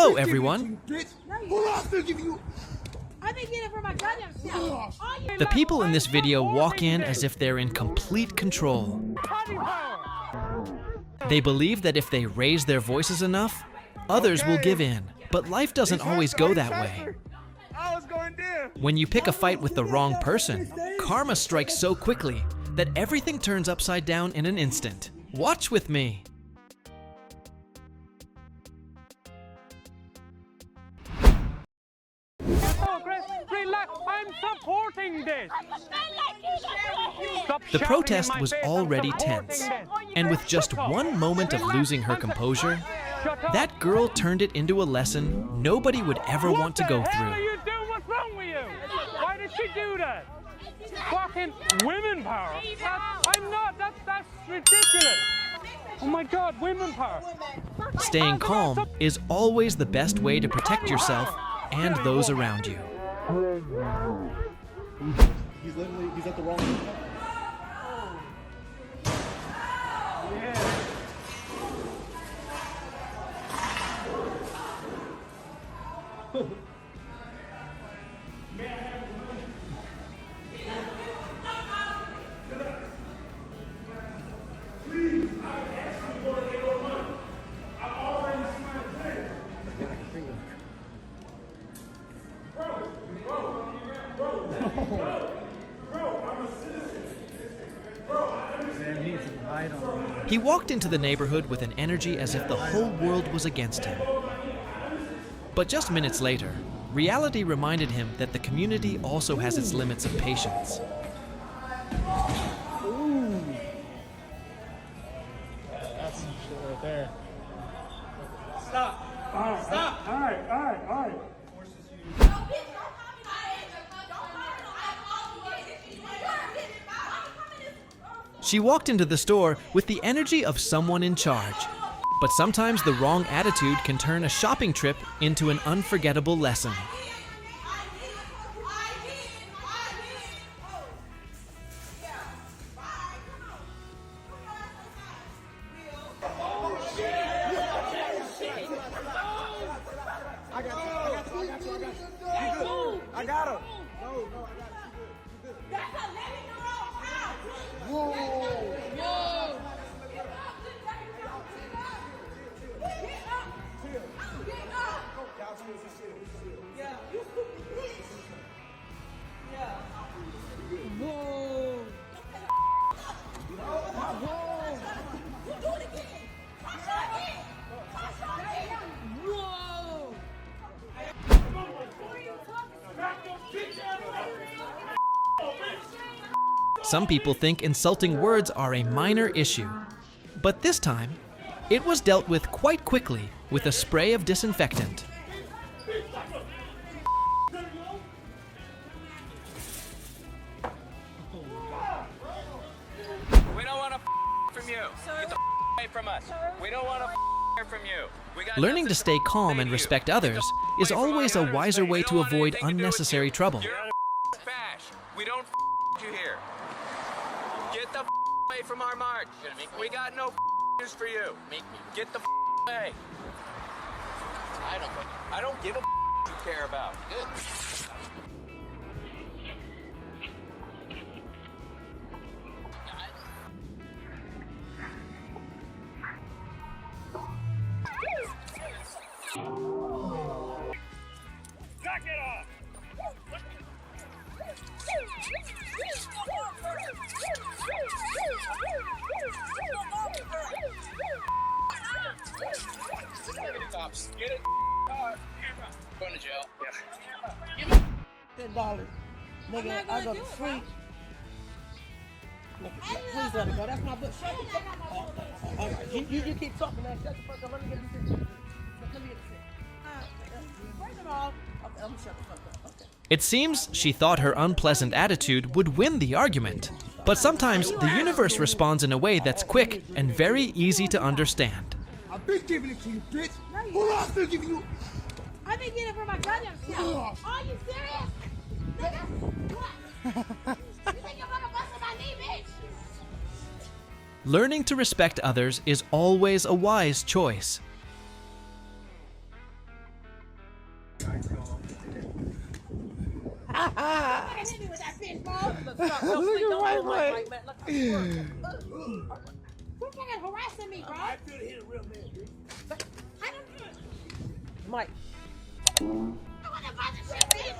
Hello, everyone. The people in this video walk in as if they're in complete control. They believe that if they raise their voices enough, others will give in. But life doesn't always go that way. When you pick a fight with the wrong person, karma strikes so quickly that everything turns upside down in an instant. Watch with me. Relax, I'm supporting this. The protest was already tense, and with just one moment of losing her composure, that girl turned it into a lesson nobody would ever want to go What the hell are through. you doing? What's wrong with you? Why did she do that? Fucking women power. I'm not, that's ridiculous. Oh my God, women power. Staying calm is always the best way to protect yourself and those around you. He's at the wrong one. He walked into the neighborhood with an energy as if the whole world was against him. But just minutes later, reality reminded him that the community also has its limits of patience. Ooh. That's some shit right there. Stop. Stop. All right. She walked into the store with the energy of someone in charge. But sometimes the wrong attitude can turn a shopping trip into an unforgettable lesson. I got him. Some people think insulting words are a minor issue, but this time, it was dealt with quite quickly with a spray of disinfectant. We don't want to from you. Get the away from us. We don't want to from you. Learning to stay calm and respect others is always a wiser way to avoid unnecessary trouble. You're a bash. We don't you here. Get the away from our march. We got no news for you. Get the away. I don't give a you care about. Good. Knock it off. Get it. Going to jail. $10. Nigga, I go to sleep. Nigga, please let it go. That's my book. All right, you keep talking, man. Shut the fuck up. Let me get this shit. Let me get this shit. First of all, okay, I'm gonna shut the fuck up. Okay. It seems she thought her unpleasant attitude would win the argument. But sometimes the universe responds in a way that's quick and very easy to understand. I've been giving it to you, bitch. Who else been giving you? I've been getting it for my goddamn self. Are you serious? Nigga, what? You think you're gonna bust my knee, bitch? Learning to respect others is always a wise choice. Hit me with that fish ball. Look at right way. Quit fucking harassing me, bro. I feel hit it real bad, dude. I don't. Mike. I want to buy the shit, bitch.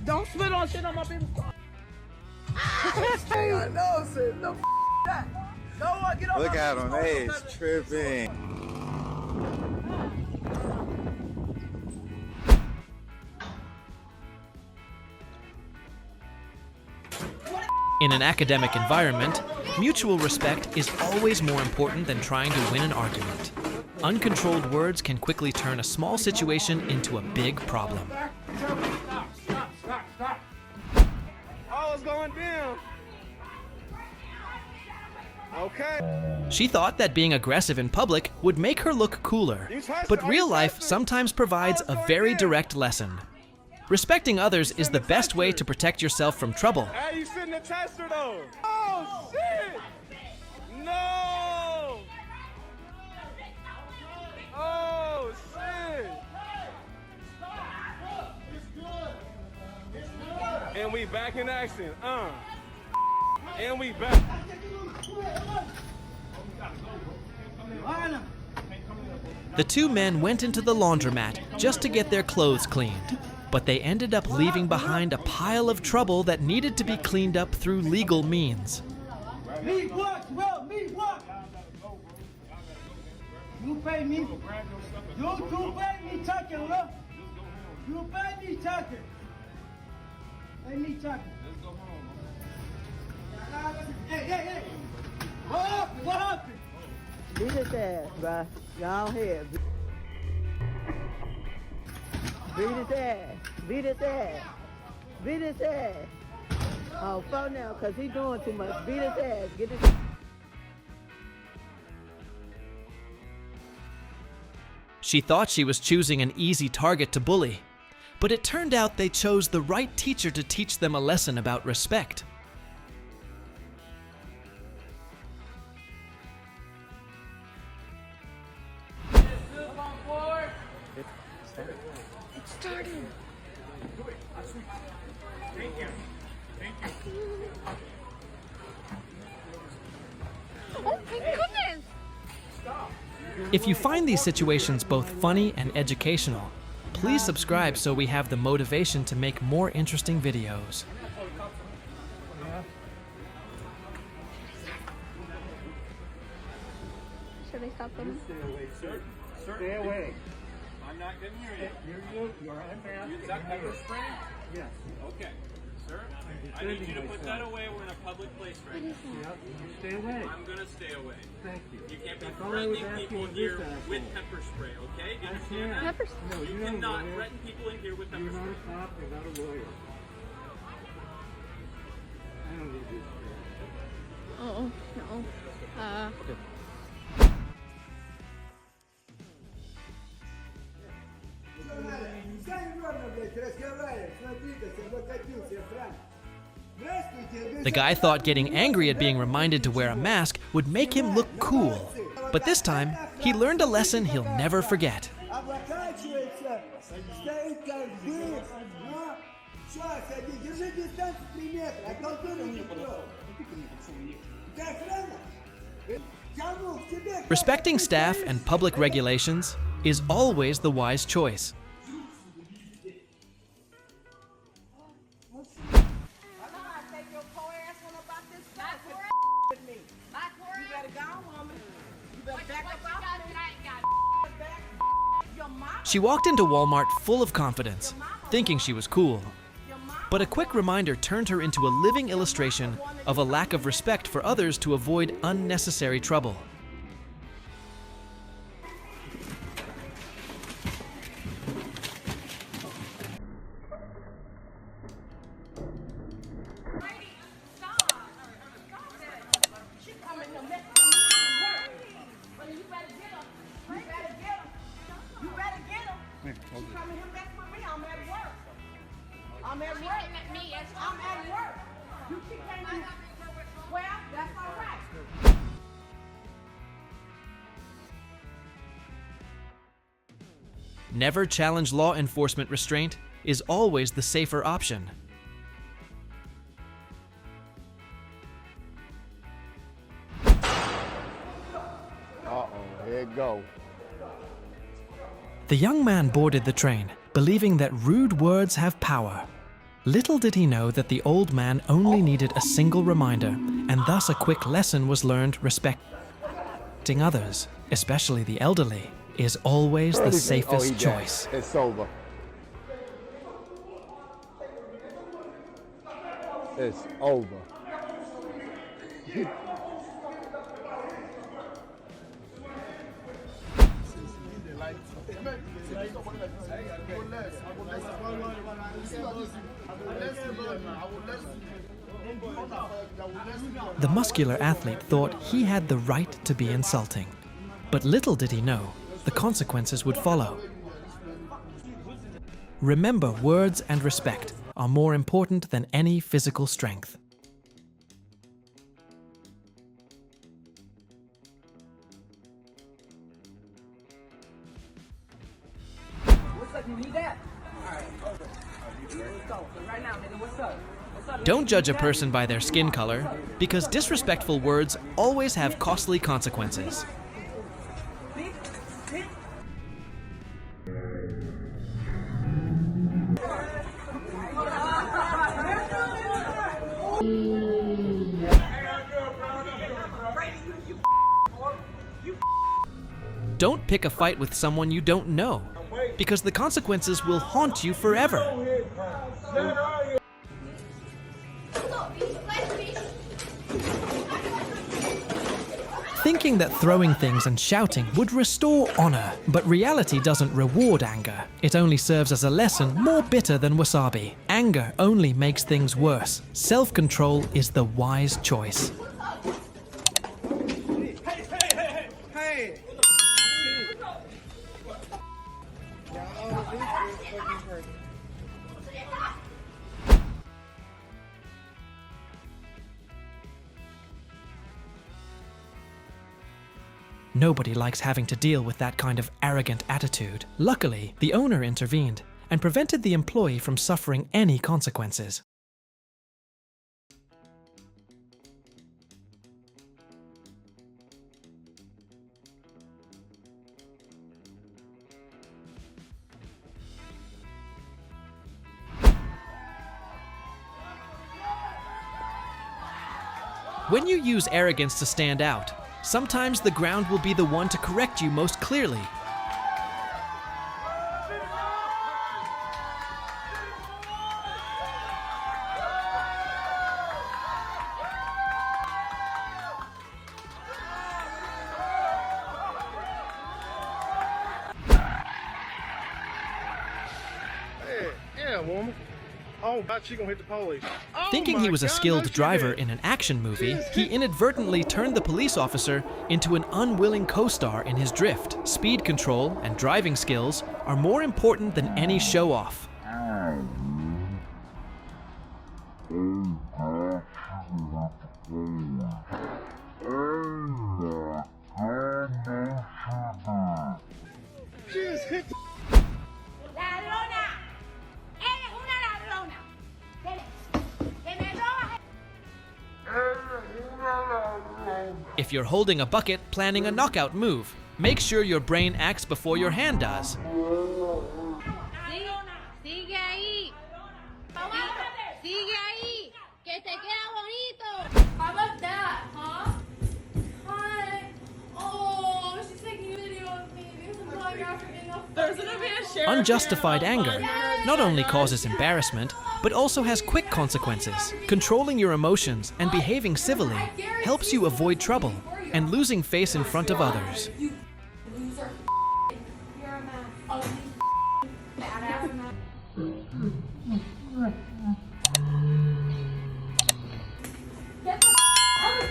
Don't spit on shit on my baby's car. Hey, I know, sis. No that. No one get off Look my at baby's him, car. hey, he's tripping. In an academic environment, mutual respect is always more important than trying to win an argument. Uncontrolled words can quickly turn a small situation into a big problem. Stop. Oh, it's going down. Okay. She thought that being aggressive in public would make her look cooler, but real life sometimes provides a very direct lesson. Respecting others is the best way to protect yourself from trouble. Hey, you sitting the tester though. Oh shit! No! Oh shit! And we back in action. And we back. The two men went into the laundromat just to get their clothes cleaned, but they ended up leaving behind a pile of trouble that needed to be cleaned up through legal means. Me what? Well, me what? You pay me. You pay me talking, look. You pay me talking. Pay me talking. Let's go home. Hey. What happened? Beat his ass, bruh. Y'all here. Beat his ass. Oh, phone now, because he's doing too much. Beat his ass. Get his... She thought she was choosing an easy target to bully, but it turned out they chose the right teacher to teach them a lesson about respect. Oh my goodness! If you find these situations both funny and educational, please subscribe so we have the motivation to make more interesting videos. Should I stop them? Stay away. I'm not getting near you. You're unmasked. You got pepper spray? Yes. Okay. Sir, I need you to put that away. We're in a public place right now. Stay away. I'm going to stay away. Thank you. You can't be threatening people in here with pepper spray, okay? Do you understand that? Pepper spray? You cannot threaten people in here with pepper You're not spray. a cop, you're not a lawyer. I don't need this. Oh, no. The guy thought getting angry at being reminded to wear a mask would make him look cool. But this time, he learned a lesson he'll never forget. Respecting staff and public regulations is always the wise choice. She walked into Walmart full of confidence, thinking she was cool. But a quick reminder turned her into a living illustration of a lack of respect for others to avoid unnecessary trouble. I'm at work. I'm at work. You keep saying, well, that's all right. Never challenge law enforcement restraint is always the safer option. Uh-oh, here it go. The young man boarded the train, believing that rude words have power. Little did he know that the old man only needed a single reminder, and thus a quick lesson was learned: respecting others, especially the elderly, is always the safest choice. It's over. It's over. The muscular athlete thought he had the right to be insulting. But little did he know, the consequences would follow. Remember, words and respect are more important than any physical strength. What's up? You need that? All right, over. Let's go. So right now, nigga, what's up? What's up? Don't judge a person by their skin color, because disrespectful words always have costly consequences. Don't pick a fight with someone you don't know, because the consequences will haunt you forever. Thinking that throwing things and shouting would restore honor, but reality doesn't reward anger. It only serves as a lesson more bitter than wasabi. Anger only makes things worse. Self-control is the wise choice. Nobody likes having to deal with that kind of arrogant attitude. Luckily, the owner intervened and prevented the employee from suffering any consequences. When you use arrogance to stand out, sometimes the ground will be the one to correct you most clearly. Hey, yeah, woman. Oh, but she gonna hit the police. Oh, Thinking he was a skilled driver in an action movie, he inadvertently turned the police officer into an unwilling co-star in his drift. Speed control and driving skills are more important than any show-off. She just hit the ¡Ladrona! ¡Eres una ladrona! ¡Que me robas! If you're holding a bucket planning a knockout move, make sure your brain acts before your hand does. Sigue ahí. Sigue ahí. Que te queda bonito. How about that, huh? Hi. Oh, she's taking a video of me. There's gonna be a share. Unjustified anger not only causes embarrassment, but also has quick consequences. Controlling your emotions and behaving civilly helps you avoid trouble and losing face in front of others. You loser. You're a man. Ugly. Badass man. Get the out.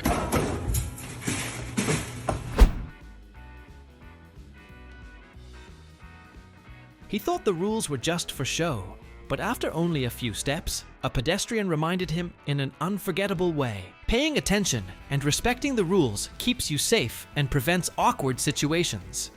He thought the rules were just for show, but after only a few steps, a pedestrian reminded him in an unforgettable way. Paying attention and respecting the rules keeps you safe and prevents awkward situations.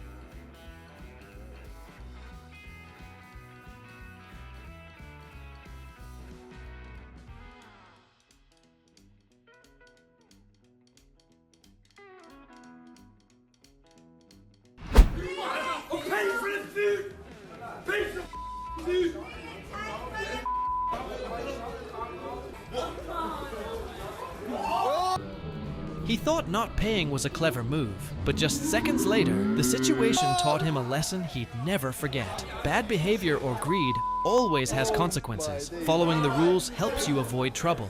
He thought not paying was a clever move, but just seconds later, the situation taught him a lesson he'd never forget. Bad behavior or greed always has consequences. Following the rules helps you avoid trouble.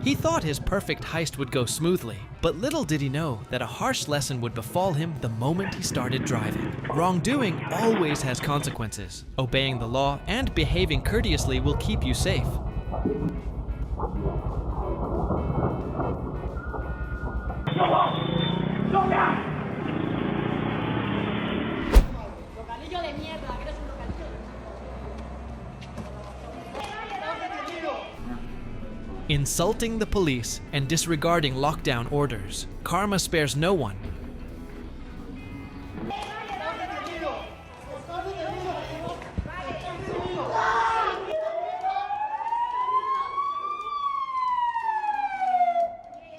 He thought his perfect heist would go smoothly, but little did he know that a harsh lesson would befall him the moment he started driving. Wrongdoing always has consequences. Obeying the law and behaving courteously will keep you safe. Insulting the police and disregarding lockdown orders. Karma spares no one,